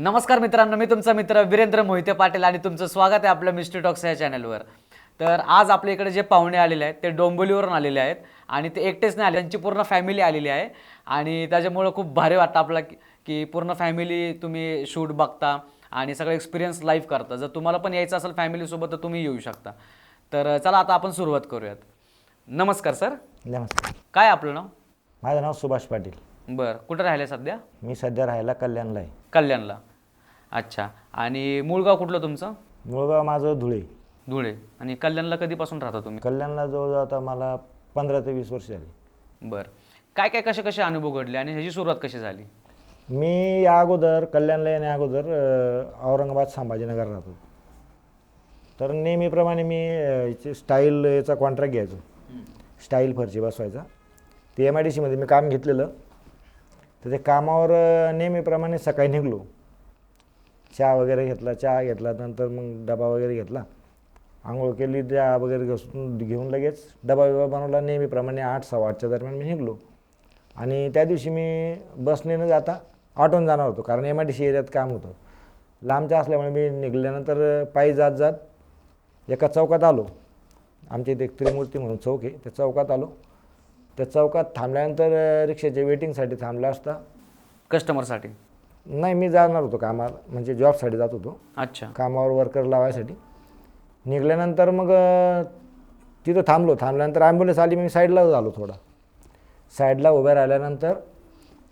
नमस्कार मित्रांनो, मी तुमचा मित्र वीरेंद्र मोहिते पाटील आणि तुमचं स्वागत आहे आपल्या मिस्ट्री टॉक्स या चॅनलवर. तर आज आपल्या इकडे जे पाहुणे आलेले आहेत ते डोंबिवलीवरून आलेले आहेत आणि ते एकटेच नाही आले, त्यांची पूर्ण फॅमिली आलेली आहे आणि त्याच्यामुळं खूप भारी वाटतं आपला की पूर्ण फॅमिली तुम्ही शूट बघता आणि सगळं एक्सपिरियन्स लाईव्ह करता. जर तुम्हाला पण यायचं असेल फॅमिलीसोबत तर तुम्ही येऊ शकता. तर चला आता आपण सुरुवात करूयात. नमस्कार सर, नमस्कार. काय आपलं नाव? माझं नाव सुभाष पाटील. बरं, कुठं राहिले सध्या? मी सध्या राहायला कल्याणला आहे. कल्याणला. अच्छा. आणि मूळ गाव कुठलं तुमचं? मुळगाव माझं धुळे. धुळे. आणि कल्याणला कधीपासून राहता तुम्ही? कल्याणला जवळजवळ आता मला 15 ते 20 वर्ष झाली. बरं. काय काय कसे कसे अनुभव घडले आणि ह्याची सुरुवात कशी झाली? मी या अगोदर कल्याणला येण्या अगोदर औरंगाबाद संभाजीनगर राहतो. तर नेहमीप्रमाणे मी स्टाईल याचा कॉन्ट्रॅक्ट घ्यायचो, स्टाईल फरशी बसवायचा. ते MIDC मध्ये मी काम घेतलेलं. तर ते कामावर नेहमीप्रमाणे सकाळी निघलो, चहा वगैरे घेतला, चहा घेतला नंतर मग डबा वगैरे घेतला, आंघोळ केली, चहा वगैरे घेऊन लगेच डबा बिबा बनवला. नेहमीप्रमाणे 8 सव्वा 8च्या दरम्यान मी निघलो. आणि त्या दिवशी मी बसने न जाता ऑटोन जाणार होतो, कारण MIDC एरियात काम होतं. लांबच्या असल्यामुळे मी निघाल्यानंतर पायी जात जात एका चौकात आलो. आमच्या इथे एक त्रिमूर्ती म्हणून चौक आहे, त्या चौकात आलो. त्या चौकात थांबल्यानंतर रिक्षाच्या वेटिंगसाठी थांबला असता. कस्टमरसाठी? नाही, मी जाणार होतो कामाला, म्हणजे जॉबसाठी जात होतो. अच्छा. कामावर वर्कर लावायसाठी. निघाल्यानंतर मग तिथं थांबल्यानंतर ॲम्ब्युलन्स आली. मी साईडला झालो, थोडा साईडला उभ्या राहिल्यानंतर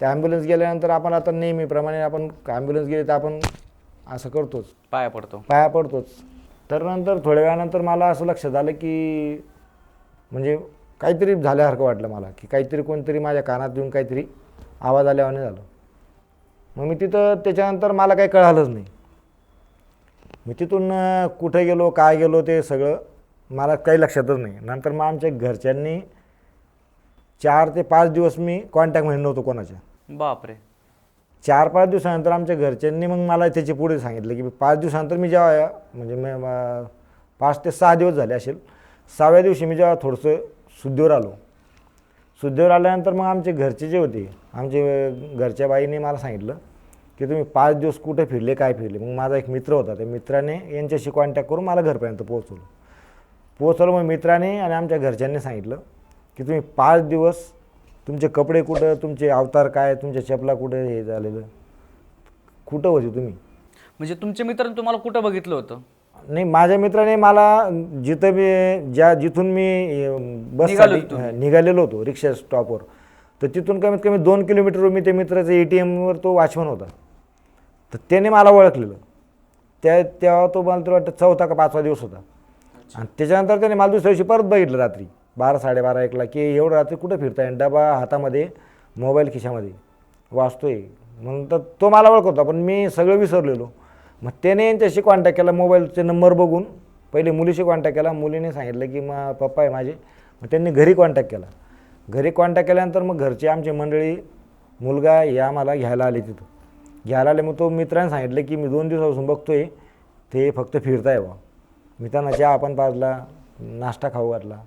त्या ॲम्ब्युलन्स गेल्यानंतर आपण आता नेहमीप्रमाणे आपण ॲम्ब्युलन्स गेली तर आपण असं करतोच, पाया पडतोच. तर नंतर थोड्या वेळानंतर मला असं लक्षात आलं की म्हणजे काहीतरी झाल्यासारखं वाटलं मला, की काहीतरी कोणतरी माझ्या कानात येऊन काहीतरी आवाज आल्यावाने झालं. मग मी तिथं त्याच्यानंतर मला काही कळालंच नाही. मी तिथून कुठे गेलो, काय गेलो ते सगळं मला काही लक्षातच नाही. नंतर मग आमच्या घरच्यांनी 4 ते 5 दिवस मी कॉन्टॅक्टमध्ये नव्हतो कोणाच्या. बापरे. 4-5 दिवसानंतर आमच्या घरच्यांनी मग मला त्याची पुढे सांगितलं की 5 दिवसानंतर मी जेव्हा म्हणजे 5 ते 6 दिवस झाले असेल, 6व्या दिवशी मी जेव्हा थोडंसं शुद्धीवर आलो. शुद्धीवर आल्यानंतर मग आमचे घरचे जे होते, आमचे घरच्या बाईने मला सांगितलं की तुम्ही 5 दिवस कुठे फिरले, काय फिरले. मग माझा एक मित्र होता, त्या मित्राने यांच्याशी कॉन्टॅक्ट करून मला घरपर्यंत पोहोचवलं. मग मित्राने आणि आमच्या घरच्यांनी सांगितलं की तुम्ही 5 दिवस तुमचे कपडे कुठं, तुमचे अवतार काय, तुमच्या चपला कुठं हे झालेलं, कुठं होते तुम्ही. म्हणजे तुमच्या मित्रांनी तुम्हाला कुठं बघितलं होतं? नाही, माझ्या मित्राने मला जिथून मी बससाठी निघालेलो होतो रिक्षा स्टॉपवर, तर तिथून कमीत कमी 2 किलोमीटरवर मी त्या मित्राच्या ATMवर तो वॉचमन होता. तर त्याने मला ओळखलेलं. तेव्हा तो मला तर वाटतं 4था का 5वा दिवस होता. आणि त्याच्यानंतर त्याने मला दुसऱ्या दिवशी परत बघितलं रात्री 12, 12:30, 1ला की एवढं रात्री कुठं फिरताय, डबा हातामध्ये, मोबाईल खिशामध्ये वाचतोय. म्हणून तर तो मला ओळखत होता, पण मी सगळं विसरलेलो. मग त्याने यांच्याशी कॉन्टॅक्ट केला, मोबाईलचे नंबर बघून. पहिले मुलीशी कॉन्टॅक्ट केला, मुलीने सांगितलं की मग पप्पा आहे माझे. मग त्यांनी घरी कॉन्टॅक्ट केला. घरी कॉन्टॅक्ट केल्यानंतर मग घरची आमची मंडळी, मुलगा या मला घ्यायला आले. घ्यायला आले. मग तो मित्राने सांगितलं की मी 2 दिवसापासून बघतोय ते फक्त फिरताय बा. मी त्यांना चहा आपण पाजला, नाश्ता खाऊ घातला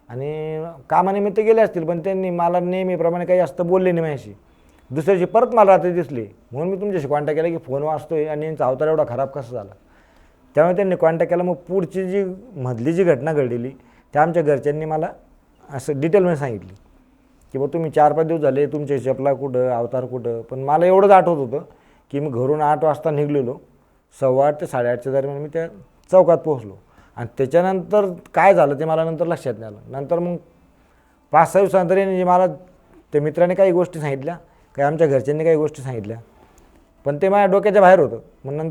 आणि कामानिमित्त गेले असतील, पण त्यांनी मला नेहमीप्रमाणे काही जास्त बोलले नाही माझ्याशी. दुसऱ्या दिवशी परत मला रात्री दिसले, म्हणून मी तुमच्याशी कॉन्टॅक्ट केला की फोन वाचतोय आणि यांचा अवतार एवढा खराब कसा झाला. त्यामुळे त्यांनी कॉन्टॅक्ट केला. मग पुढची मधली जी घटना घडलेली त्या आमच्या घरच्यांनी मला असं डिटेलमध्ये सांगितली की बा तुम्ही 4-5 दिवस झाले, तुमचे चपला कुठं, अवतार कुठं. पण मला एवढंच आठवत होतं की मी घरून 8 वाजता निघलेलो, 8:15 ते 8:30च्या दरम्यान मी त्या चौकात पोहोचलो. आणि त्याच्यानंतर काय झालं ते मला नंतर लक्षात नाही आलं. नंतर मग 5-6 दिवसानंतर यांनी मला त्या मित्राने काही गोष्टी सांगितल्या, काही आमच्या घरच्यांनी काही गोष्टी सांगितल्या, पण ते माझ्या डोक्याच्या बाहेर होतं. मग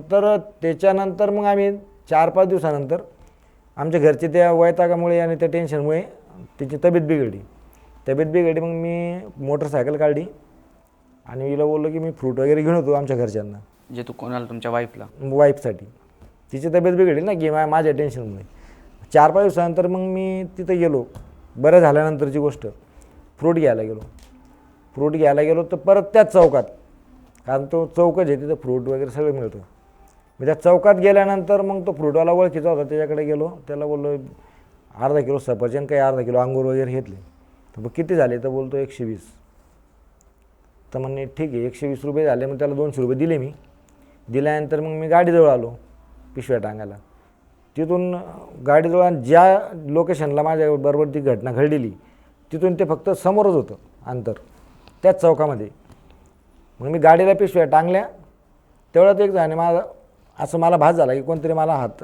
त्याच्यानंतर मग आम्ही 4-5 दिवसानंतर आमच्या घरचे त्या वैतागामुळे आणि त्या टेन्शनमुळे तिची तब्येत बिघडली. मग मी मोटरसायकल काढली आणि हिला बोललो की मी फ्रूट वगैरे घेऊन होतो आमच्या घरच्यांना. जे तू कोणाला? तुमच्या वाईफसाठी. तिची तब्येत बिघडली ना की माझ्या टेन्शनमुळे. 4-5 दिवसानंतर मग मी तिथं गेलो. बरं झाल्यानंतरची गोष्ट, फ्रूट घ्यायला गेलो तर परत त्याच चौकात, कारण तो चौकच आहे, तिथं फ्रूट वगैरे सगळं मिळतं. मी त्या चौकात गेल्यानंतर मग तो फ्रूटवाला ओळखीचा होता, त्याच्याकडे गेलो. त्याला बोललो अर्धा किलो सफरचंद, काही अर्धा किलो अंगूर वगैरे घेतले. तर मग किती झाले, तर बोलतो 120. तर म्हणणे ठीक आहे, 120 रुपये झाले. मग त्याला 200 रुपये दिले मी. दिल्यानंतर मग मी गाडीजवळ आलो पिशव्या टांगायला. तिथून गाडीजवळ ज्या लोकेशनला माझ्याबरोबर ती घटना घडलेली तिथून ते फक्त समोरच होतं अंतर, त्याच चौकामध्ये. मग मी गाडीला पिशव्या टांगल्या, तेवढ्यात एक झाले असं मला भास झाला की कोणतरी मला हात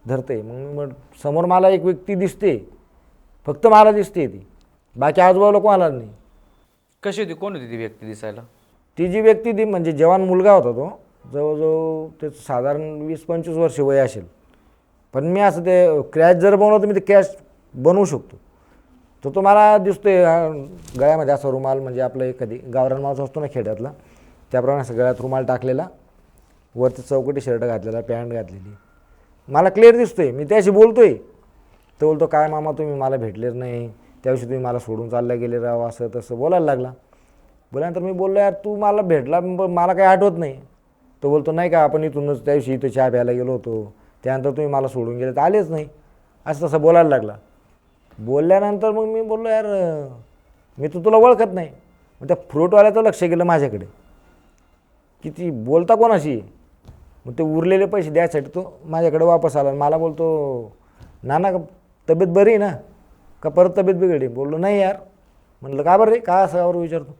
धरते. मग समोर मला एक व्यक्ती दिसते, फक्त मला दिसते ती, बाकी आजूबाजूला कोणाला नाही. कशी होती, कोण होती ती व्यक्ती दिसायला? ती जी व्यक्ती ती म्हणजे जवान मुलगा होता तो, जवळजवळ त्याचं साधारण 20-25 वर्ष वय असेल. पण मी असं ते क्रॅश जर बनवलं तर मी ते क्रॅश बनवू शकतो. तो मला दिसतोय गळ्यामध्ये असा रुमाल, म्हणजे आपलं एखादी गावरान माणूस असतो ना खेड्यातला, त्याप्रमाणे असं गळ्यात रुमाल टाकलेला, वरती चौकटी शर्ट घातलेला, पॅन्ट घातलेली, मला क्लिअर दिसतोय. मी त्याशी बोलतोय, तो बोलतो काय मामा तुम्ही मला भेटलेच नाही, त्याविषयी तुम्ही मला सोडून चालले गेले राव, असं तसं बोलायला लागला. बोलल्यानंतर मी बोललो यार तू मला भेटला, मला काही आठवत नाही. तो बोलतो नाही का आपण इथूनच त्या दिवशी इथं चहा प्यायला गेलो होतो, त्यानंतर तुम्ही मला सोडून गेले तर आलेच नाही, असं तसं बोलायला लागला. बोलल्यानंतर मग मी बोललो यार मी तुला ओळखत नाही. मग त्या फ्रूटवाल्याचं लक्ष गेलं माझ्याकडे की ती बोलता कोणाशी. मग ते उरलेले पैसे द्यायसाठी तो माझ्याकडे वापस आला. मला बोलतो नाना तब्येत बरी आहे ना, का परत तब्येत बिघडली? बोललो नाही यार. म्हटलं का बरं रे, का असं यावर विचारतो?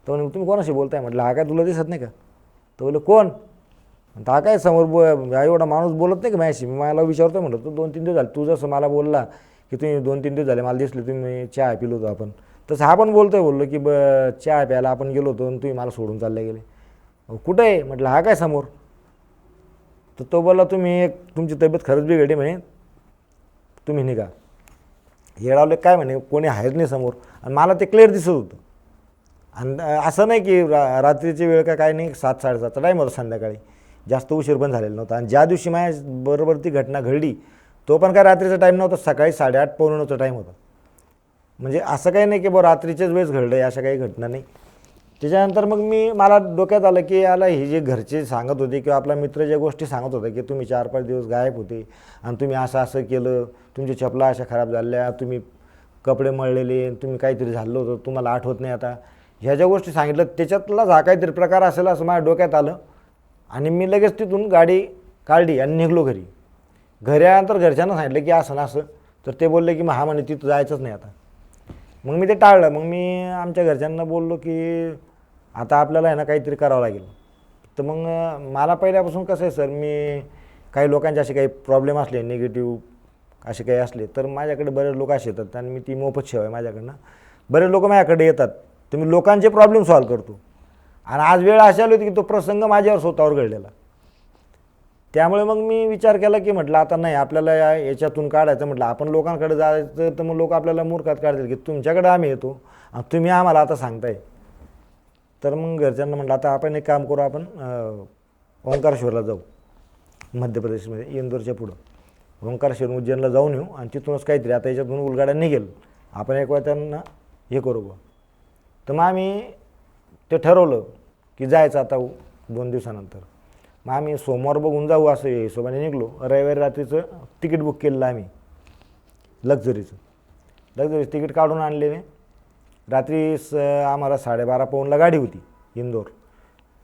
तर म्हणे तुम्ही कोणाशी बोलताय? म्हटलं हा काय तुला दिसत नाही का? तर बोललो कोण? म्हणतो हा काय समोर एवढा माणूस बोलत नाही का माझ्याशी? मी मला विचारतो. म्हटलं तू 2-3 दिवस झाले, तू जसं मला बोलला की तुम्ही 2-3 दिवस झाले मला दिसले तुम्ही चहा पिलो होतो आपण, तसं हा पण बोलतोय. बोललो की चहा प्यायला आपण गेलो होतो आणि तुम्ही मला सोडून चालले गेले. कुठं आहे? म्हटलं हा काय समोर. तर तो बोलला तुम्ही तुमची तब्येत खरंच बिघडली म्हणे, तुम्ही निघा. येडावले काय म्हणे, कोणी आहेच नाही समोर. आणि मला ते क्लिअर दिसत होतं. आणि असं नाही की रात्रीची वेळ का काय नाही, 7-7:30चा टाईम होता संध्याकाळी, जास्त उशीर पण झालेला नव्हता. आणि ज्या दिवशी माझ्याबरोबर ती घटना घडली तो पण काय रात्रीचा टाईम नव्हता, सकाळी 8:30-8:45चा टाईम होता. म्हणजे असं काही नाही की रात्रीच्याच वेळेस घडलं आहे, अशा काही घटना नाही. त्याच्यानंतर मग मला डोक्यात आलं की याला हे जे घरचे सांगत होते किंवा आपला मित्र ज्या गोष्टी सांगत होता की तुम्ही 4-5 दिवस गायब होते आणि तुम्ही असं असं केलं, तुमची चपला अशा खराब झाल्या, तुम्ही कपडे मळलेले, तुम्ही काहीतरी झालं होतं, तुम्हाला आठवत नाही आता, ह्या ज्या गोष्टी सांगितलं त्याच्यातलाच हा काहीतरी प्रकार असेल असं माझ्या डोक्यात आलं. आणि मी लगेच तिथून गाडी काढली आणि निघलो घरी. घरी आल्यानंतर घरच्यांना सांगितलं की असं ना असं, तर ते बोलले की मग हा म्हणे तिथं जायचंच नाही आता. मग मी ते टाळलं. मग मी आमच्या घरच्यांना बोललो की आता आपल्याला आहे ना काहीतरी करावं लागेल. तर मग मला पहिल्यापासून कसं आहे सर, मी काही लोकांचे असे काही प्रॉब्लेम असले निगेटिव्ह असे काही असले तर माझ्याकडे बरेच लोक असे येतात आणि मी ती मोफत सेवा आहे माझ्याकडनं. बरेच लोक माझ्याकडे येतात तर मी लोकांचे प्रॉब्लेम सॉल्व्ह करतो. आणि आज वेळ अशी आली होती की तो प्रसंग माझ्यावर स्वतःवर घडलेला. त्यामुळे मग मी विचार केला की म्हटलं आता नाही आपल्याला याच्यातून काढायचं. म्हटलं आपण लोकांकडे जायचं तर मग लोक आपल्याला मूर्खात काढतील की तुमच्याकडे आम्ही येतो आणि तुम्ही आम्हाला आता सांगताय. तर मग घरच्यांना म्हटलं आता आपण एक काम करू, आपण ओंकारेश्वरला जाऊ, मध्य प्रदेशमध्ये इंदोरच्या पुढं ओंकारेश्वर उज्जैनला जाऊन येऊ आणि तिथूनच काहीतरी आता याच्यातून उलगाड्या निघेल, आपण एक वेळ त्यांना हे करू बा. तर मग आम्ही ते ठरवलं की जायचं आता 2 दिवसानंतर. मग आम्ही सोमवार बघून जाऊ असं हिशोबाने निघलो. रविवारी रात्रीचं तिकीट बुक केलेलं आम्ही लक्झरीचं तिकीट काढून आणलेले. रात्री आम्हाला 12:30-1:00 गाडी होती इंदोर.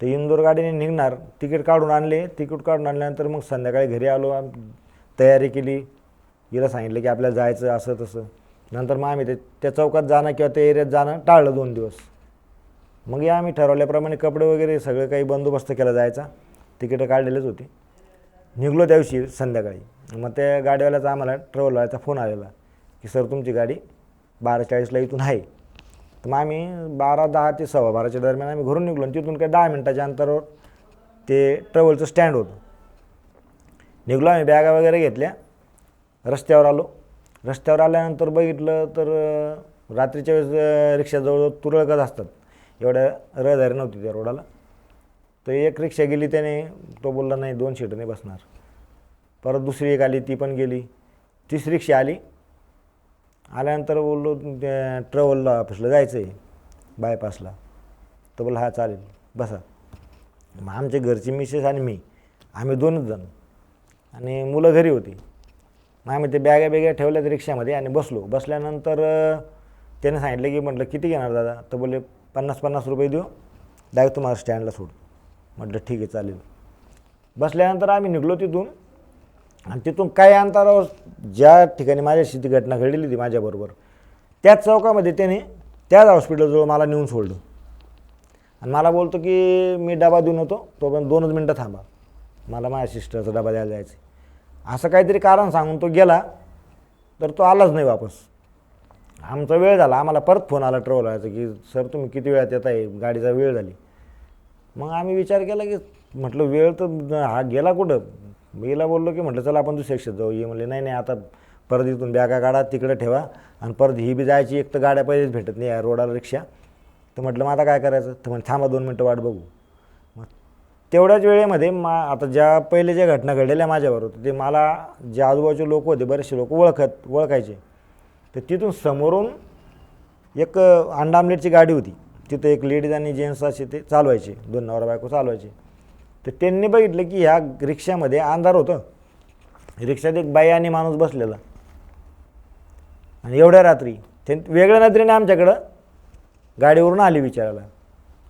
तर इंदोर गाडीने निघणार, तिकीट काढून आणले. तिकीट काढून आणल्यानंतर मग संध्याकाळी घरी आलो, तयारी केली, हिला सांगितलं की आपल्याला जायचं असं तसं. नंतर मग आम्ही त्या चौकात जाणं किंवा त्या एरियात जाणं टाळलं 2 दिवस. मग आम्ही ठरवल्याप्रमाणे कपडे वगैरे सगळं काही बंदोबस्त केला जायचा, तिकीटं काढलेलेच होती. निघलो त्या दिवशी संध्याकाळी. मग त्या गाडीवाल्याचा आम्हाला ट्रॅव्हलवाल्याचा फोन आलेला की सर तुमची गाडी 12:40ला इथून आहे. तर मग आम्ही 12:10 ते 12:15च्या दरम्यान आम्ही घरून निघलो. आणि तिथून काय 10 मिनटाच्या अंतरावर ते ट्रॅव्हलचं स्टँड होतं. निघलो आम्ही, बॅगा वगैरे घेतल्या, रस्त्यावर आलो. रस्त्यावर आल्यानंतर बघितलं तर रात्रीच्या वेळेस रिक्षाजवळ तुरळकच असतात, एवढ्या रहदारी नव्हती त्या रोडाला. तर एक रिक्षा गेली, त्याने तो बोलला नाही 2 सीटर नाही बसणार. परत दुसरी एक आली, ती पण गेली. तिसरी रिक्षा आल्यानंतर बोललो त्या ट्रॅव्हल ऑफिसला जायचं आहे बायपासला. तर बोलला हा चालेल बसा. मग आमच्या घरची मिसेस आणि मी, आम्ही 2च जण आणि मुलं घरी होती. मग आम्ही ते बॅगा ठेवल्यात रिक्षामध्ये आणि बसलो. बसल्यानंतर त्याने सांगितलं की म्हटलं किती घेणार दादा? तर बोलले 50-50 रुपये देऊ, डायरेक्ट तुम्हाला स्टँडला सोडतो. म्हटलं ठीक आहे चालेल. बसल्यानंतर आम्ही निघलो तिथून आणि तिथून काही अंतरावर ज्या ठिकाणी माझ्याशी ती घटना घडलेली होती माझ्याबरोबर त्याच चौकामध्ये त्याने त्याच हॉस्पिटलजवळ मला नेऊन सोडलं आणि मला बोलतो की मी डबा देऊन होतो तो पण 2च मिनटं थांबा, मला माझ्या सिस्टरचा डबा द्यायला जायचं असं काहीतरी कारण सांगून तो गेला. तर तो आलाच नाही वापस. आमचा वेळ झाला, आम्हाला परत फोन आला ट्रॅव्हलरचा की सर तुम्ही किती वेळात येत आहे, गाडीचा वेळ झाली. मग आम्ही विचार केला की म्हटलं वेळ तर हा गेला कुठं. मीला बोललो की म्हटलं चला आपण दुसऱ्या क्षेत्रात जाऊ. ये म्हणले नाही नाही आता परत इथून बॅगा काढा तिकडे ठेवा आणि परत ही बी जायची, एक तर गाड्या पहिलेच भेटत नाही या रोडाला रिक्षा. तर म्हटलं मग आता काय करायचं. तर म्हणजे थांबा 2 मिनटं वाट बघू. मग तेवढ्याच वेळेमध्ये आता ज्या पहिले ज्या घटना घडलेल्या माझ्याबरोबर ते मला जे आजूबाजूचे लोक होते बरेचसे लोक ओळखायचे. तर तिथून समोरून एक अंडा आमलेटची गाडी होती, तिथं एक लेडीज आणि जेंट्स असे ते चालवायचे, 2 नवरा बायको चालवायचे. तर त्यांनी बघितलं की ह्या रिक्षामध्ये अंधार होतं, रिक्षात एक बाई आणि माणूस बसलेला आणि एवढ्या रात्री ते वेगळ्या नजरेने आमच्याकडं गाडीवरून आली विचारायला.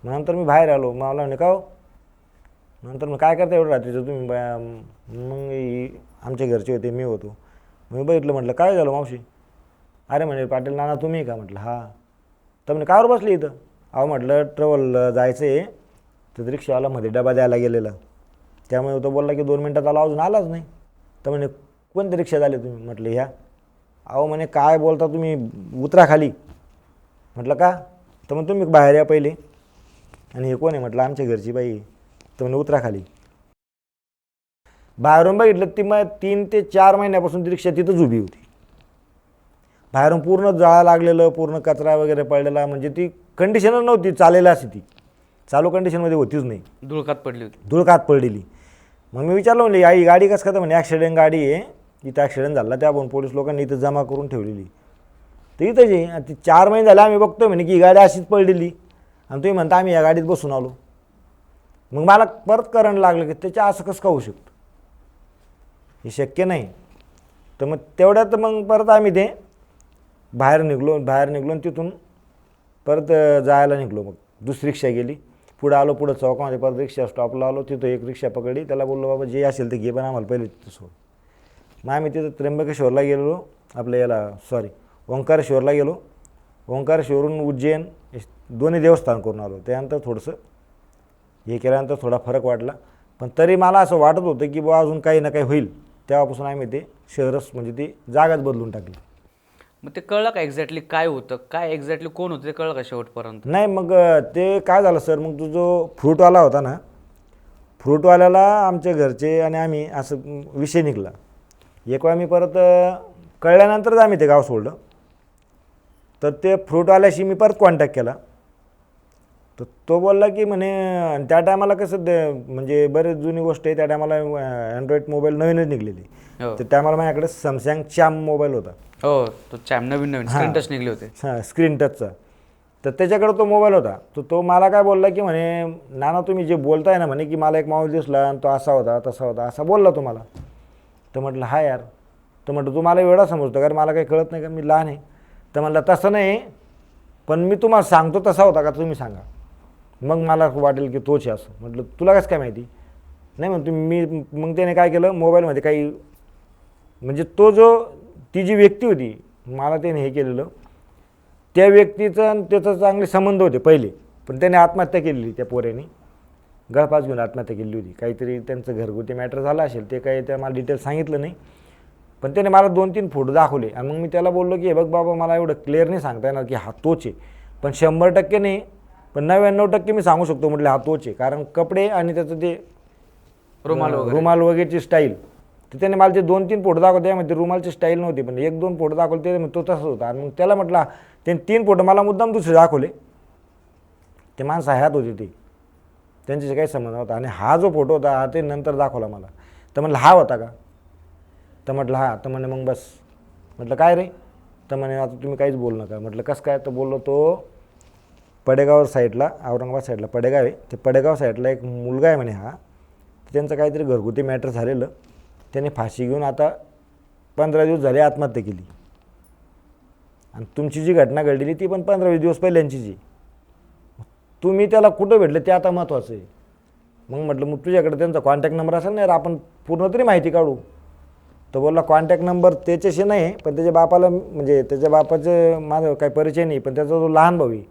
मग नंतर मी बाहेर आलो, मला म्हणे का हो. नंतर मग काय करता एवढं रात्रीचं तुम्ही मग आमच्या घरचे होते, मी होतो. मी बघितलं, म्हटलं काय झालं मावशी. अरे म्हणे पाटील नाना तुम्ही का. म्हटलं हां. तर म्हणे कावर बसली इथं. अहो म्हटलं ट्रॅव्हल जायचं आहे तर रिक्षावाला मध्ये डबा द्यायला गेलेला, त्यामुळे तो बोलला की 2 मिनटात आला, अजून आलाच नाही. तर म्हणे कोणत्या रिक्षात आले तुम्ही. म्हटलं ह्या. अहो म्हणे काय बोलता तुम्ही, उतरा खाली. म्हटलं का. तर मग तुम्ही बाहेर या पहिले. आणि हे कोण आहे. म्हटलं आमच्या घरची बाई. तर म्हणे उतरा खाली. बाहेरून बघितलं ती मग 3 ते 4 महिन्यापासून ती रिक्षा तिथंच उभी होती. बाहेरून पूर्ण जाळा लागलेलं, पूर्ण कचरा वगैरे पडलेला, म्हणजे ती कंडिशनच नव्हती चालेला अशी, ती चालू कंडिशनमध्ये होतीच नाही, धुळकात पडली होती. धुळकात पडलेली. मग मी विचारलं म्हणले आई गाडी कसं काय. म्हणे ॲक्सिडेंट गाडी आहे, इथं ॲक्सिडेंट झाला त्या आपण पोलीस लोकांनी इथं जमा करून ठेवलेली. तर इथंच आहे. ती 4 महिने झाले आम्ही बघतोय म्हणे की ही गाडी अशीच पडलेली आणि तुम्ही म्हणता आम्ही या गाडीत बसून आलो. मग मला परत करंट लागलं की त्याच्या असं कसं का होऊ शकतं, हे शक्य नाही. तर मग तेवढ्यात मग परत आम्ही ते बाहेर निघलो आणि तिथून परत जायला निघलो. मग दुसरी रिक्षा गेली, पुढं आलो, पुढं चौकामध्ये परत रिक्षा स्टॉपला आलो. तिथं एक रिक्षा पकडली, त्याला बोललो बाबा जे असेल ते घे पण आम्हाला पहिले तिथं सोड. मग आम्ही तिथं त्र्यंबकेश्वरला गेलो, आपल्या याला ओंकारेश्वरला गेलो. ओंकारेश्वरून उज्जैन दोन्ही देवस्थान करून आलो. त्यानंतर थोडंसं हे केल्यानंतर थोडा फरक वाटला, पण तरी मला असं वाटत होतं की बुवा अजून काही ना काही होईल. तेव्हापासून आम्ही ते शहरच म्हणजे ती जागाच बदलून टाकली. मग ते कळलं का एक्झॅक्टली काय होतं, काय एक्झॅक्टली कोण होतं ते कळलं का शेवटपर्यंत. नाही मग ते काय झालं सर, मग तो जो फ्रूटवाला होता ना, फ्रूटवाल्याला आमच्या घरचे आणि आम्ही असं विषय निघाला. एक वेळा मी परत कळल्यानंतरच आम्ही ते गाव सोडलं. तर ते फ्रूटवाल्याशी मी परत कॉन्टॅक्ट केला. तर तो बोलला की म्हणे, आणि त्या टायमाला कसं म्हणजे बरेच जुनी गोष्ट आहे, त्या टायमाला अँड्रॉइड मोबाईल नवीनच निघलेली. हो. तर त्यामुळे माझ्याकडे सॅमसंग चॅम मोबाईल होता. हो, तो नवीन स्क्रीन टच निघले होते. हां, स्क्रीन टचचा. तर त्याच्याकडे तो मोबाईल होता. तर तो मला काय बोलला की म्हणे नाना तुम्ही जे बोलताय ना म्हणे की मला एक माणूस दिसला आणि तो असा होता तसा होता असा बोलला तुम्हाला. तर म्हटलं हा यार. तर म्हटलं तू मला एवढा समजतो कारण मला काही कळत नाही का, मी लहान आहे. तर म्हटलं तसं नाही, पण मी तुम्हाला सांगतो तसा होता का तुम्ही सांगा, मग मला वाटेल की तोच आहे असं. म्हटलं तुला कसं काय माहिती. नाही म्हणतो मी. मग त्याने काय केलं, मोबाईलमध्ये काही म्हणजे तो ती जी व्यक्ती होती मला त्याने हे केलेलं, त्या व्यक्तीचं आणि त्याचं चांगले संबंध होते पहिले, पण त्याने आत्महत्या केलेली. त्या पोऱ्याने गळफास घेऊन आत्महत्या केली होती. काहीतरी त्यांचं घरगुती मॅटर झालं असेल, ते काही त्या मला डिटेल सांगितलं नाही. पण त्याने मला 2-3 फोटो दाखवले आणि मग मी त्याला बोललो की हे बघ बाबा मला एवढं क्लिअर नाही सांगता येणार की हा तोच आहे, पण 100% नाही, पण 99% मी सांगू शकतो म्हटलं हा तोच आहे. कारण कपडे आणि त्याचं ते रुमाल वगैरेची स्टाईल. तर त्याने मला ते 2-3 फोटो दाखवले, त्यामध्ये रुमालची स्टाईल नव्हती, पण 1-2 फोटो दाखवले ते तो तसंच होता. आणि मग त्याला म्हटलं, त्याने 3 फोटो मला मुद्दाम दुसरे दाखवले. ते माणसं ह्यात होते, ते त्यांच्याशी काही संबंध नव्हता. आणि हा जो फोटो होता हा ते नंतर दाखवला मला. तर म्हटलं हा होता का. तर म्हटलं हा. तर म्हणे मग बस. म्हटलं काय रे. तर म्हणे आता तुम्ही काहीच बोलू नका. म्हटलं कसं काय. तर बोललो तो पडेगाव साईडला, औरंगाबाद साईडला पडेगाव आहे, ते पडेगाव साईडला एक मुलगा आहे म्हणे हा, त्यांचं काहीतरी घरगुती मॅटर झालेलं, त्याने फाशी घेऊन आता 15 दिवस झाले आत्महत्या केली. आणि तुमची जी घटना घडलेली ती पण 15-20 दिवस पहिल्यांचीच आहे. तुम्ही त्याला कुठं भेटलं ते आता महत्त्वाचं आहे. मग म्हटलं मग तुझ्याकडे त्यांचा कॉन्टॅक्ट नंबर असेल ना, आपण पूर्ण तरी माहिती काढू. तर बोलला कॉन्टॅक्ट नंबर त्याच्याशी नाही, पण त्याच्या बापाला, म्हणजे त्याच्या बापाचं माझं काही परिचय नाही, पण त्याचा जो लहान भाऊ आहे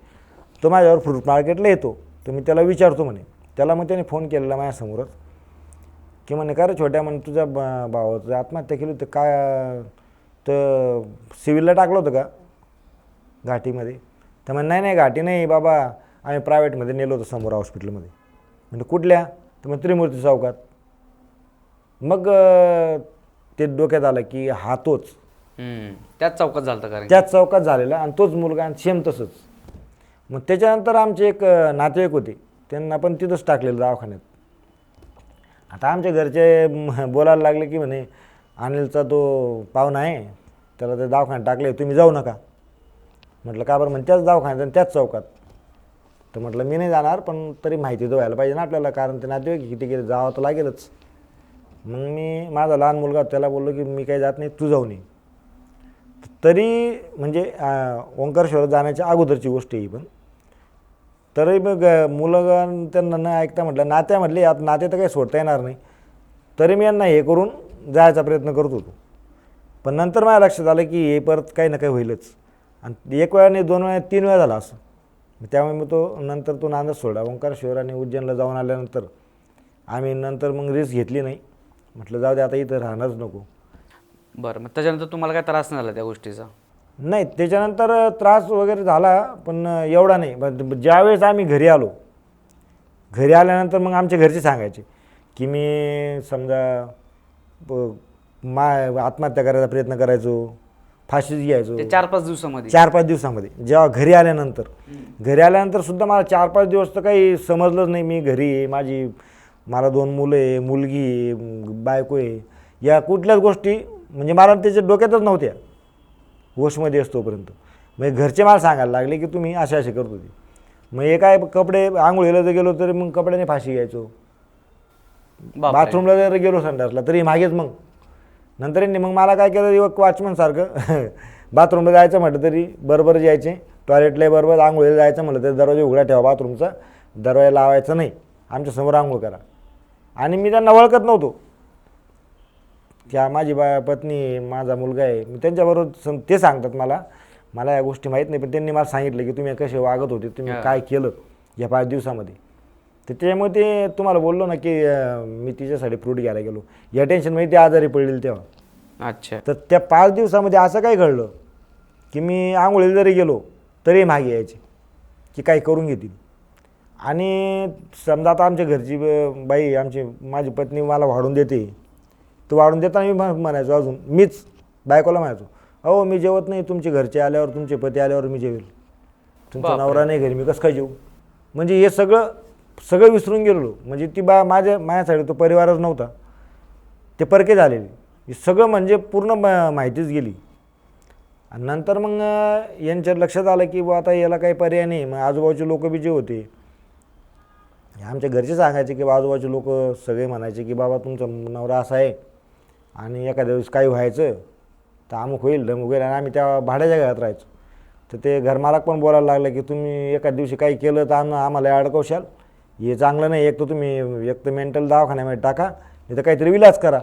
तो माझ्यावर फ्रूट मार्केटला येतो, तर मी त्याला विचारतो म्हणे. त्याला मग त्याने फोन केलेला माझ्यासमोरच की म्हणे का रे छोट्या, म्हणे तुझ्या भावाचं आत्महत्या केली होती काय, तर सिव्हिलला टाकलं होतं का घाटीमध्ये? तर म्हणे नाही घाटी नाही बाबा, आम्ही प्रायव्हेटमध्ये नेलो होतं समोर हॉस्पिटलमध्ये. म्हणजे कुठल्या? तर मग त्रिमूर्ती चौकात. मग ते डोक्यात आलं की हा तोच, त्याच चौकात झालं कारण त्याच चौकात झालेला आणि तोच मुलगा, आणि सेम तसंच. मग त्याच्यानंतर आमचे एक नातेवाईक होते, त्यांना पण तिथंच टाकलेलं दवाखान्यात. आता आमच्या घरचे बोलायला लागले की म्हणे अनिलचा तो पाहुणा आहे, त्याला ते दवाखान्यात टाकले, तुम्ही जाऊ नका. म्हटलं का बरं? म्हणजे त्याच दवाखान्यात आणि त्याच चौकात. तर म्हटलं मी नाही जाणार, पण तरी माहिती तर व्हायला पाहिजे ना आपल्याला, कारण ते नातेवाईक किती गेले, जावं तर लागेलच. मग मी, माझा लहान मुलगा त्याला बोललो की मी काही जात नाही, तू जाऊन ये. तरी म्हणजे ओंकारेश्वरात जाण्याच्या अगोदरची गोष्ट ही, पण तरी मग मुलं त्यांना न ऐकता म्हटलं नात्या, म्हटले आता नाते तर काही सोडता येणार नाही, तरी मी यांना हे करून जायचा प्रयत्न करत होतो. पण नंतर माझ्या लक्षात आलं की हे परत काही ना काही होईलच, आणि एक वेळा नाही, 2 वेळा, 3 वेळा झाला असं. त्यामुळे मी नंतर तो नांदच सोडला. ओंकारेश्वर आणि उज्जैनला जाऊन आल्यानंतर आम्ही नंतर मग रिस्क घेतली नाही, म्हटलं जाऊ दे आता इथं राहणारच नको. बरं, मग त्याच्यानंतर तुम्हाला काय त्रास नाही झाला त्या गोष्टीचा? नाही, त्याच्यानंतर त्रास वगैरे झाला, पण एवढा नाही. पण ज्यावेळेस आम्ही घरी आल्यानंतर मग आमच्या घरचे सांगायचे की मी समजा आत्महत्या करायचा प्रयत्न करायचो, फाशीच घ्यायचो. ते 4-5 दिवसामध्ये? 4-5 दिवसामध्ये. जेव्हा घरी आल्यानंतर सुद्धा मला 4-5 दिवस तर काही समजलंच नाही. मी घरी आहे, मला 2 मुलं आहे, मुलगी आहे, बायको आहे, या कुठल्याच गोष्टी म्हणजे मला त्याच्या डोक्यातच नव्हत्या होशमध्ये असतोपर्यंत. मग घरचे मला सांगायला लागले की तुम्ही असे करत होती. मग हे काय, कपडे आंघोळीला जर गेलो तरी मग कपड्याने फाशी घ्यायचो, बाथरूमला जर गेलो संडासला तरी मागेच. मग नंतर मग मला काय केलं, वॉचमनसारखं बाथरूमला जायचं म्हटलं तरी बरोबर जायचे, टॉयलेटला बरोबर, आंघोळीला जायचं म्हटलं तरी दरवाजा उघडा ठेवा बाथरूमचा, दरवाजा लावायचा नाही, आमच्यासमोर आंघोळ करा. आणि मी त्यांना ओळखत नव्हतो, त्या माझी पत्नी, माझा मुलगा आहे, मी त्यांच्याबरोबर ते सांगतात मला या गोष्टी माहीत नाही, पण त्यांनी मला सांगितलं की तुम्ही कसे वागत होते, तुम्ही काय केलं या 5 दिवसामध्ये. तर त्यामुळे ते तुम्हाला बोललो ना की मी तिच्यासाठी फ्रूट घ्यायला गेलो, या टेन्शनमध्ये ते आजारी पडलेली तेव्हा. अच्छा. तर त्या 5 दिवसामध्ये असं काय घडलं की मी आंघोळीला जरी गेलो तरी मागे यायचे की काय करून घेतील. आणि समजा आता आमच्या घरची बाई, माझी पत्नी मला वाढून देते, तो वाढून देताना मी म्हणायचो, अजून मीच बायकोला म्हणायचो, अहो मी जेवत नाही, तुमचे घरचे आल्यावर, तुमचे पती आल्यावर मी जेवेल, तुमचा नवरा नाही घरी, मी कसं काय जेवू. म्हणजे हे सगळं विसरून गेलो. म्हणजे ती माझ्यासाठी तो परिवारच नव्हता, ते परके झालेले, हे सगळं म्हणजे पूर्ण माहितीच गेली. आणि नंतर मग यांच्या लक्षात आलं की आता याला काही पर्याय नाही. मग आजूबाजूचे लोक बी जे होते, आमच्या घरचे सांगायचे की आजूबाजूचे लोक सगळे म्हणायचे की बाबा तुमचा नवरा असा आहे आणि एखाद्या दिवस काही व्हायचं तर अमुक होईल धमुक होईल. आणि आम्ही त्या भाड्याच्या घरात राहायचो, तर ते घरमालक पण बोलायला लागलं की तुम्ही एखाद्या दिवशी काही केलं तर आम्हाला अडकवशाल, हे चांगलं नाही, एक तर मेंटल दवाखान्यामध्ये टाका, नाही तर काहीतरी विलाज करा.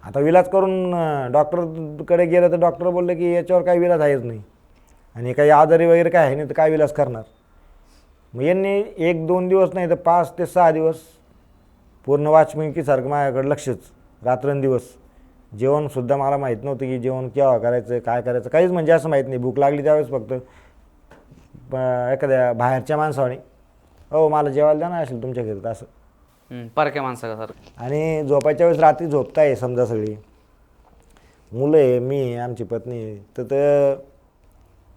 आता विलाज करून डॉक्टरकडे गेलं तर डॉक्टर बोलले की याच्यावर काही विलाज आहेच नाही, आणि काही आजारी वगैरे काय आहे नाही, तर काय विलाज करणार. मग यांनी 1-2 दिवस नाही तर 5 ते 6 दिवस पूर्ण वॉचमनकीसारखं माझ्याकडे लक्षच, रात्रंदिवस. जेवणसुद्धा मला माहीत नव्हतं की जेवण केव्हा करायचं, काय करायचं, काहीच म्हणजे असं माहीत नाही. भूक लागली त्यावेळेस फक्त एखाद्या बाहेरच्या माणसाने, हो मला जेवायला द्या ना असेल तुमच्या घरी, असं परक्या माणसासारखं. आणि झोपायच्या वेळेस रात्री झोपताय समजा सगळी मुलं आहे, मी आहे, आमची पत्नी आहे, तर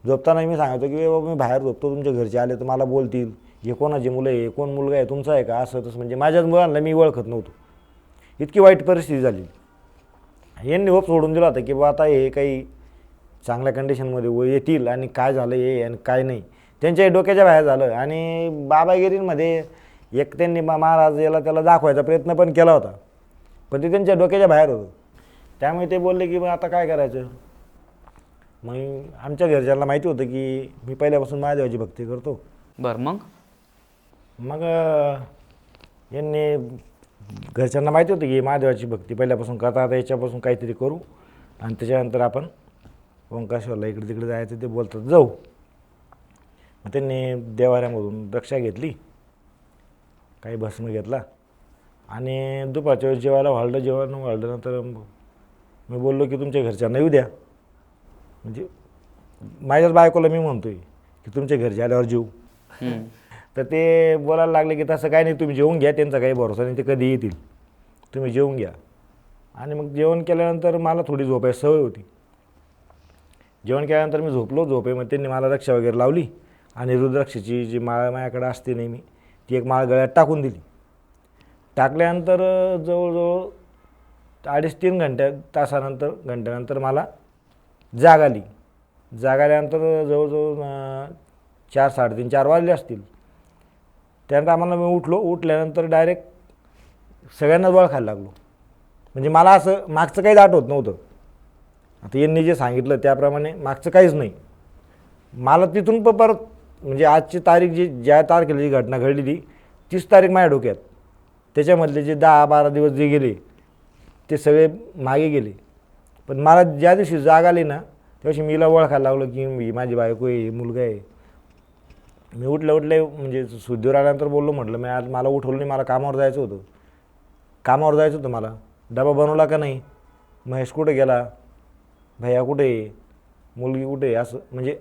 झोपताना मी सांगायचो की बाबा मी बाहेर झोपतो, तुमच्या घरचे आले तर मला बोलतील, हे कोणाची मुलं आहे, कोण मुलगा आहे तुमचा आहे का, असं तसं. म्हणजे माझ्याच मुलांना मी ओळखत नव्हतो, इतकी वाईट परिस्थिती झाली. यांनी होप सोडून दिला होता की बा आता हे काही चांगल्या कंडिशनमध्ये येतील, आणि काय झालं हे आणि काय नाही त्यांच्या डोक्याच्या बाहेर झालं. आणि बाबागिरींमध्ये एक त्यांनी महाराज याला त्याला दाखवायचा प्रयत्न पण केला होता, पण ते त्यांच्या डोक्याच्या बाहेर होतं. त्यामुळे ते बोलले की मग आता काय करायचं. मग आमच्या घरच्यांना माहिती होतं की मी पहिल्यापासून महादेवाची भक्ती करतो. बरं, मग यांनी घरच्यांना माहिती होतं की महादेवाची भक्ती पहिल्यापासून करता, आता याच्यापासून काहीतरी करू आणि त्याच्यानंतर आपण ओंकारेश्वरला इकडे तिकडे जायचं ते बोलतात जाऊ. मग त्यांनी देवाऱ्यामधून रक्षा घेतली, काही भस्म घेतला आणि दुपारच्या वेळेस जेवायला वाढल्यानंतर मी बोललो की तुमच्या घरच्यांना येऊ द्या, म्हणजे माझ्याच बायकोला मी म्हणतो आहे की तुमच्या घरचे आल्यावर जेऊ. तर ते बोलायला लागले की तसं काय नाही, तुम्ही जेवून घ्या, त्यांचा काही भरोसा नाही, ते कधी येतील, तुम्ही जेवून घ्या. आणि मग जेवण केल्यानंतर मला थोडी झोपायची सवय होती. जेवण केल्यानंतर मी झोपे मग त्यांनी मला रक्षा वगैरे लावली आणि रुद्राक्षाची जी माळ माझ्याकडे असते नेहमी ती एक माळ गळ्यात टाकून दिली. टाकल्यानंतर जवळजवळ 2.5-3 घंट्यानंतर मला जाग आली. जाग आल्यानंतर जवळजवळ 4-3:30-4 वाजले असतील. त्यानंतर आम्हाला मी उठल्यानंतर डायरेक्ट सगळ्यांना ओळखायला लागलो. म्हणजे मला असं मागचं काहीच आठवत नव्हतं. आता यांनी जे सांगितलं त्याप्रमाणे मागचं काहीच नाही. मला तिथून परत म्हणजे आजची तारीख ज्या तारखेला जी घटना घडलेली 30 तारीख माझ्या डोक्यात, त्याच्यामधले जे 10-12 दिवस जे गेले ते सगळे मागे गेले. पण मला ज्या दिवशी जाग आली ना त्या दिवशी मीला ओळखायला लागलो की ही माझी बायको आहे, मुलगा आहे. मी उठले म्हणजे शुद्धीवर आल्यानंतर बोललो, म्हटलं मी आज मला उठवलं नाही, मला कामावर जायचं होतं मला. डबा बनवला का नाही, महेश कुठे गेला, भैया कुठे आहे, मुलगी कुठे आहे, असं म्हणजे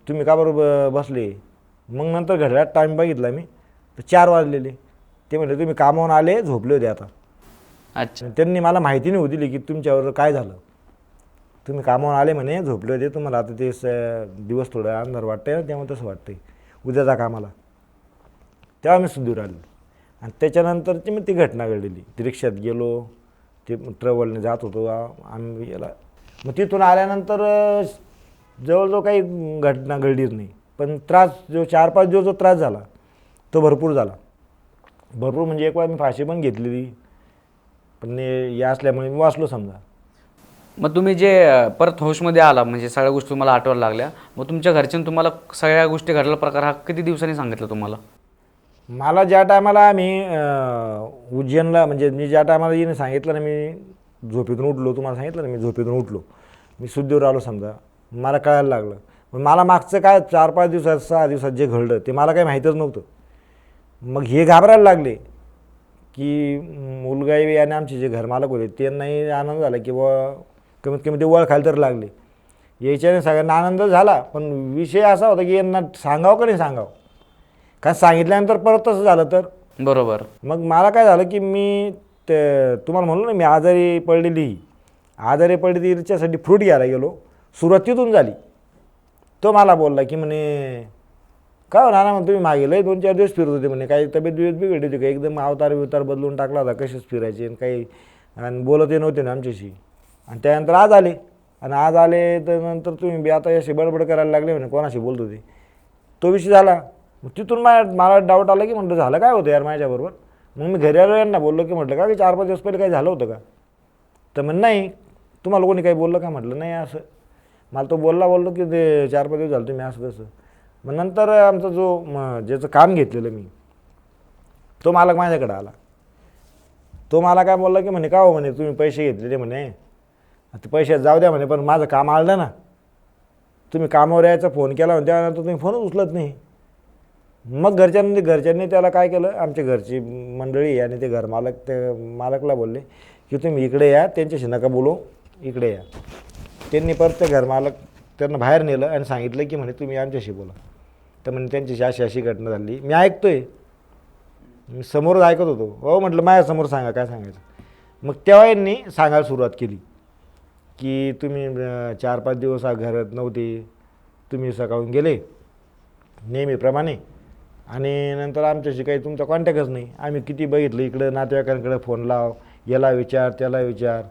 तुम्ही का बरोबर बसले. मग नंतर घड्याळात टाईम बघितला मी तर 4 वाजलेले. ते म्हटले तुम्ही कामावरून आले, झोपले होते आता. अच्छा. त्यांनी मला माहिती नाही दिली की तुमच्यावर काय झालं. तुम्ही कामावरून आले म्हणे, झोपले होते, तुम्हाला आता ते दिवस थोडा अंधार वाटतंय ना, त्यामुळे तसं वाटतंय, उद्या जा कामाला. तेव्हा मी सुधीर आलो. आणि त्याच्यानंतर ती घटना घडलेली. ती रिक्षात गेलो, ते ट्रॅव्हलने जात होतो आम्ही याला. मग तिथून आल्यानंतर जवळजवळ काही घटना घडलीच नाही. पण त्रास जो 4-5 दिवस जो त्रास झाला तो भरपूर झाला. भरपूर म्हणजे एक वेळा मी फाशी पण घेतलेली, पण या असल्यामुळे मी वाचलो समजा. मग तुम्ही जे परत होशमध्ये आला म्हणजे सगळ्या गोष्टी तुम्हाला आठवायला लागल्या, मग तुमच्या घरच्यांनी तुम्हाला सगळ्या गोष्टी घडला प्रकार हा किती दिवसांनी सांगितलं तुम्हाला? मला ज्या टायमाला आम्ही उज्जैनला म्हणजे मी ज्या टायमाला येणे सांगितलं ना, मी झोपेतून उठलो, तुम्हाला सांगितलं ना मी झोपेतून उठलो, मी शुद्धीवर आलो समजा, मला कळायला लागलं. पण मला मागचं काय 4-5 दिवसात 6 दिवसात जे घडलं ते मला काही माहीतच नव्हतं. मग हे घाबरायला लागले की मुलगाही आणि आमचे जे घरमालक होते त्यांनाही आनंद झाला की बुवा कमीत कमी ते ओळखायला तर लागले. याच्याने सगळ्यांना आनंद झाला. पण विषय असा होता की यांना सांगावं का नाही सांगावं, का सांगितल्यानंतर परत तसं झालं तर. बरोबर. मग मला काय झालं की मी ते तुम्हाला म्हणलो ना मी आजारी पडलेली याच्यासाठी फ्रूट घ्यायला गेलो. सुरुवात तिथून झाली. तो मला बोलला की म्हणे का हो नाना, तुम्ही मागे लय 2-4 दिवस फिरत होते म्हणे, काही तब्येत बिघडली होती का, एकदम अवतार बदलून टाकला होता, कसेच फिरायचे आणि काही आणि बोलतही नव्हते ना आमच्याशी. आणि त्यानंतर आज आले तर नंतर तुम्ही बी आता असे बडबड करायला लागले म्हणे, कोणाशी बोलत होते. तो विषय झाला. मग तिथून मला डाऊट आला की म्हटलं झालं काय होतं यार माझ्याबरोबर. मग मी घरी आलो, यांना बोललो की म्हटलं का की 4-5 दिवस पहिले काही झालं होतं का. तर म्हण नाही, तुम्हाला कोणी काही बोललं का. म्हटलं नाही असं. मला तो बोललो की ते 4-5 दिवस झालं तुम्ही असं तसं. मग नंतर आमचा जो ज्याचं काम घेतलेलं मी तो मालक माझ्याकडे आला. तो मला काय बोलला की म्हणे का हो म्हणे तुम्ही पैसे घेतलेले म्हणे, ते पैसे जाऊ द्या म्हणे, पण माझं काम आलं ना, तुम्ही कामावर यायचा फोन केला म्हणे, त्यानंतर तुम्ही फोनच उचलत नाही. मग घरच्यांनी त्याला काय केलं, आमच्या घरची मंडळी आणि ते मालकला बोलले की तुम्ही इकडे या, त्यांच्याशी नका बोलू, इकडे या. त्यांनी परत ते त्यांना बाहेर नेलं आणि सांगितलं की म्हणे तुम्ही आमच्याशी बोला. तर म्हणे त्यांच्याशी अशी घटना झाली. मी ऐकतोय, मी समोरच ऐकत होतो. हो म्हटलं माझ्यासमोर सांगा काय सांगायचं. मग तेव्हा यांनी सांगायला सुरुवात केली की तुम्ही 4-5 दिवस घरात नव्हते, तुम्ही सकाळून गेले नेहमीप्रमाणे आणि नंतर आमच्याशी काही तुमचा कॉन्टॅक्टच नाही. आम्ही किती बघितलं, इकडं नातेवाईकांकडे फोन लाव, याला विचार त्याला विचार,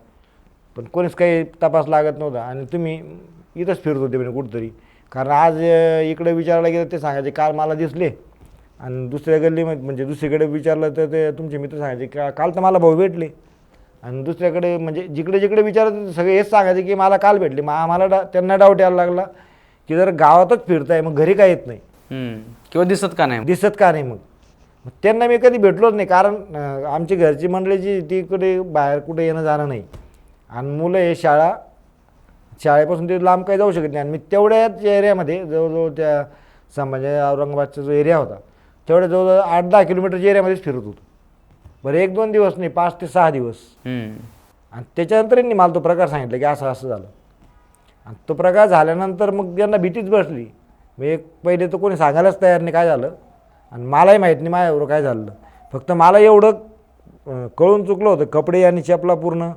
पण कोणीच काही तपास लागत नव्हता. आणि तुम्ही इथंच फिरत होते म्हणजे कुठंतरी. कारण आज इकडे विचारायला गेलं ते सांगायचे काल मला दिसले, आणि दुसऱ्या गल्लीमध्ये म्हणजे दुसरीकडे विचारलं तर ते तुमचे मित्र सांगायचे का काल तर मला भाऊ भेटले, आणि दुसऱ्याकडे म्हणजे जिकडे विचारत सगळे हेच सांगायचे की मला काल भेटले. मग आम्हाला त्यांना डाऊट यायला लागला की जर गावातच फिरताय मग घरी काय येत नाही किंवा दिसत का नाही. मग त्यांना मी कधी भेटलोच नाही, कारण आमची घरची मंडळीची तिकडे बाहेर कुठे येणं जाणं नाही, आणि मुलं हे शाळेपासून ते लांब काही जाऊ शकत नाही. आणि मी तेवढ्याच एरियामध्ये जवळजवळ त्या संभाजी औरंगाबादचा जो एरिया होता तेवढ्या जवळजवळ 8-10 किलोमीटरच्या एरियामध्येच फिरत होतो. बरं 1-2 दिवस नाही, 5 ते 6 दिवस. आणि त्याच्यानंतर यांनी मला तो प्रकार सांगितला की असं असं झालं. आणि तो प्रकार झाल्यानंतर मग त्यांना भीतीच बसली. मी पहिले तर कोणी सांगायलाच तयार नाही काय झालं, आणि मलाही माहीत नाही माझ्याबरोबर काय झालं. फक्त मला एवढं कळून चुकलं होतं, कपडे आणि चपला पूर्ण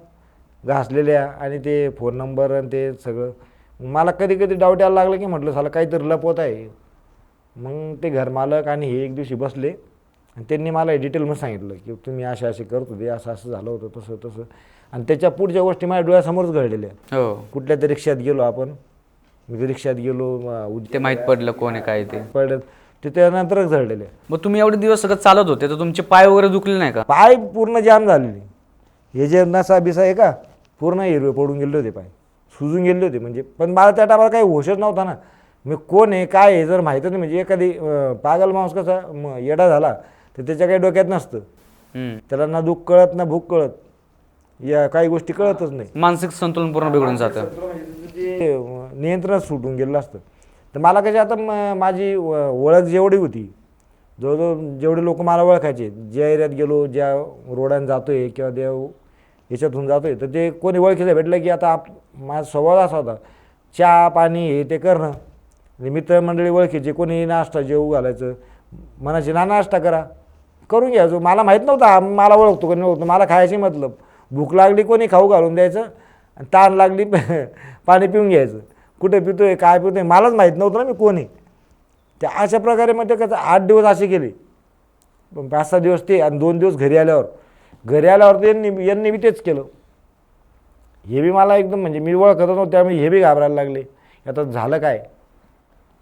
घासलेल्या आणि ते फोन नंबर आणि ते सगळं. मला कधी कधी डाऊट यायला लागलं की म्हटलं साला काहीतरी लपवत आहे. मग ते घरमालक आणि हे एक दिवशी बसले आणि त्यांनी मला डिटेलमध्ये सांगितलं की तुम्ही असे करत होते, असं असं झालं होतं, तसं तसं. आणि त्याच्या पुढच्या गोष्टी माझ्या डोळ्यासमोरच घडलेल्या. हो, कुठल्या तरी रिक्षात गेलो आपण, मी रिक्षात गेलो, ते माहीत पडलं कोण आहे काय ते. पडलं ते त्यानंतरच घडलेले. मग तुम्ही एवढे दिवस सगळं चालत होते तर तुमचे पाय वगैरे दुखले नाही का? पाय पूर्ण जाम झालेले, हे जे नसा बिसा आहे का पूर्ण हिरवे पडून गेले होते, पाय सुजून गेले होते. म्हणजे पण मला त्या टायमाला काही होशच नव्हता ना, मी कोण आहे काय आहे जर माहीतच नाही. म्हणजे एखादी पागल माणूस कसा येडा झाला तर त्याच्या काही डोक्यात नसतं, त्याला ना दुःख कळत ना भूक कळत, या काही गोष्टी कळतच नाही. मानसिक संतुलन पूर्ण बिघडून जातं, ते नियंत्रण सुटून गेलं असतं. तर मला कशी आता माझी ओळख जेवढी होती, जवळजवळ जेवढे लोक मला ओळखायचे, ज्या एरियात गेलो, ज्या रोडाने जातो आहे किंवा देव याच्यातून जातो आहे, तर ते कोणी ओळखीचं भेटलं की आता माझा स्वभाव असा होता, चहा पाणी हे ते करणं. मित्रमंडळी ओळखीचे, कोणी नाश्ता जेवू घालायचं, मनाची नाश्ता करून घ्यायचो. मला माहीत नव्हतं मला ओळखतो कोणी ओळखतो, मला खायची मतलब. भूक लागली कोणी खाऊ घालून द्यायचं, आणि ताण लागली पाणी पिऊन घ्यायचं. कुठे पितो आहे काय पितो आहे मलाच माहीत नव्हतं ना मी कोणी. त्या अशा प्रकारे मग ते कसं 8 दिवस असे गेले, 5-6 दिवस ते, आणि 2 दिवस घरी आल्यावर यांनी बी तेच केलं. हे बी मला एकदम म्हणजे मी ओळखत नव्हतं, त्यामुळे हे बी घाबरायला लागले आता झालं काय.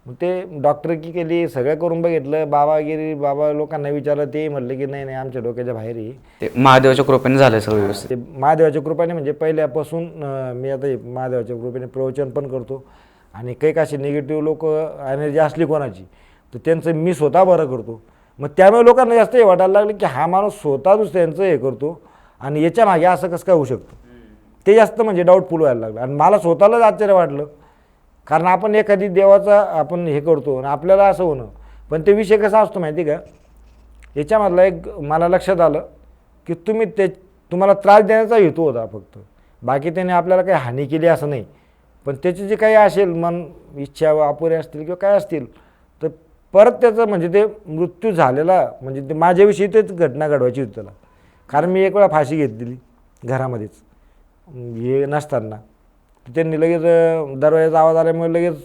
मग ते डॉक्टरकी केली, सगळं करून बघितलं, बाबा लोकांना विचारलं, ते म्हटलं की नाही आमच्या डोक्याच्या बाहेर आहे. ते महादेवाच्या कृपेने झालं सगळं व्यवस्थित. ते महादेवाच्या कृपेने म्हणजे पहिल्यापासून मी आता महादेवाच्या कृपेने प्रवचन पण करतो, आणि काही असे निगेटिव्ह लोक एनर्जी असली कोणाची तर त्यांचं मी स्वतः बरं करतो. मग त्यामुळे लोकांना जास्त हे वाटायला लागलं की हा माणूस स्वतः दुसऱ्यांचं हे करतो आणि याच्या मागे असं कसं काय होऊ शकतं, ते जास्त म्हणजे डाऊटफुल व्हायला लागलं. आणि मला स्वतःलाच आश्चर्य वाटलं, कारण आपण एखादी देवाचा आपण हे करतो आणि आपल्याला असं होणं. पण ते विषय कसा असतो माहिती का, याच्यामधला एक मला लक्षात आलं की तुम्हाला त्रास देण्याचा हेतू होता फक्त, बाकी त्याने आपल्याला काही हानी केली असं नाही. पण त्याची जे काही असेल मन इच्छा अपुऱ्या असतील किंवा काय असतील, तर परत त्याचं म्हणजे ते मृत्यू झालेला म्हणजे ते माझ्याविषयी तेच घटना घडवायची होती त्याला. कारण मी एक वेळा फाशी घेतलेली घरामध्येच हे नसताना, तर त्यांनी लगेच दरवाजाचा आवाज आल्यामुळे लगेच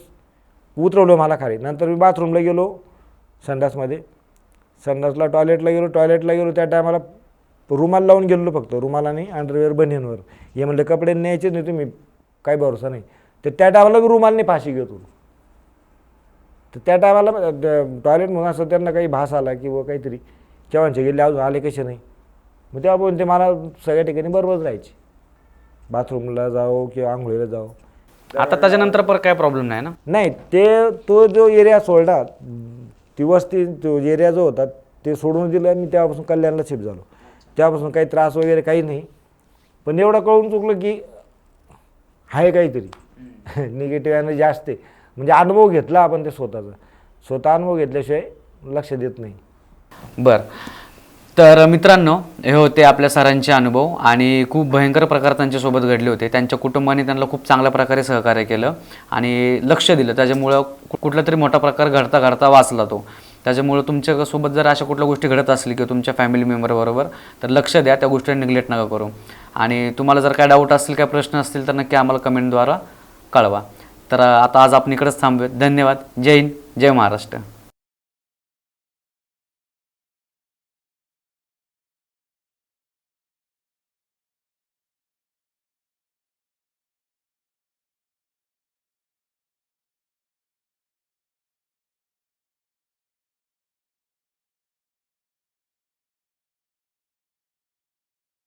उतरवलं मला खाली. नंतर मी बाथरूमला गेलो, संडासला टॉयलेटला गेलो. त्या टायमाला रुमाल लावून गेलो, फक्त रुमाला नाही, अंडरवेअर बनियनवर. हे म्हणलं कपडे न्यायचे नाही तुम्ही, काही भरोसा नाही. तर त्या टायमाला मी रुमालने फाशी घेतो. तर त्या टायमाला टॉयलेट म्हणून असं त्यांना काही भास आला की व काहीतरी केव्हाचे गेले अजून आले कसे नाही. मग तेव्हा पण ते मला सगळ्या ठिकाणी बरोबरच राहायचे, बाथरूमला जाओ किंवा आंघोळीला जाओ. आता त्याच्यानंतर पण काय प्रॉब्लेम नाही ना? नाही, ते तो जो एरिया सोडला, ती वस्ती तो एरिया जो होता ते सोडून दिलं आणि तेव्हापासून कल्याणला शिफ्ट झालो. तेव्हापासून काही त्रास वगैरे काही नाही. पण एवढं कळून चुकलं की आहे काहीतरी निगेटिव्ह एनर्जी असते. म्हणजे अनुभव घेतला आपण ते स्वतः अनुभव घेतल्याशिवाय लक्ष देत नाही. बरं, तर मित्रांनो, हे होते आपल्या सरांचे अनुभव आणि खूप भयंकर प्रकार त्यांच्यासोबत घडले होते. त्यांच्या कुटुंबाने त्यांना खूप चांगल्या प्रकारे सहकार्य केलं आणि लक्ष दिलं. त्याच्यामुळं कुठला तरी मोठा प्रकार घडता वाचला तो. त्याच्यामुळं तुमच्यासोबत जर अशा कुठल्या गोष्टी घडत असतील किंवा तुमच्या फॅमिली मेंबरबरोबर, तर लक्ष द्या, त्या गोष्टी निग्लेक्ट नका करू. आणि तुम्हाला जर काय डाऊट असतील, काय प्रश्न असतील, तर नक्की आम्हाला कमेंटद्वारा कळवा. तर आता आज आपण इकडेच थांबूयात. धन्यवाद. जय हिंद, जय महाराष्ट्र.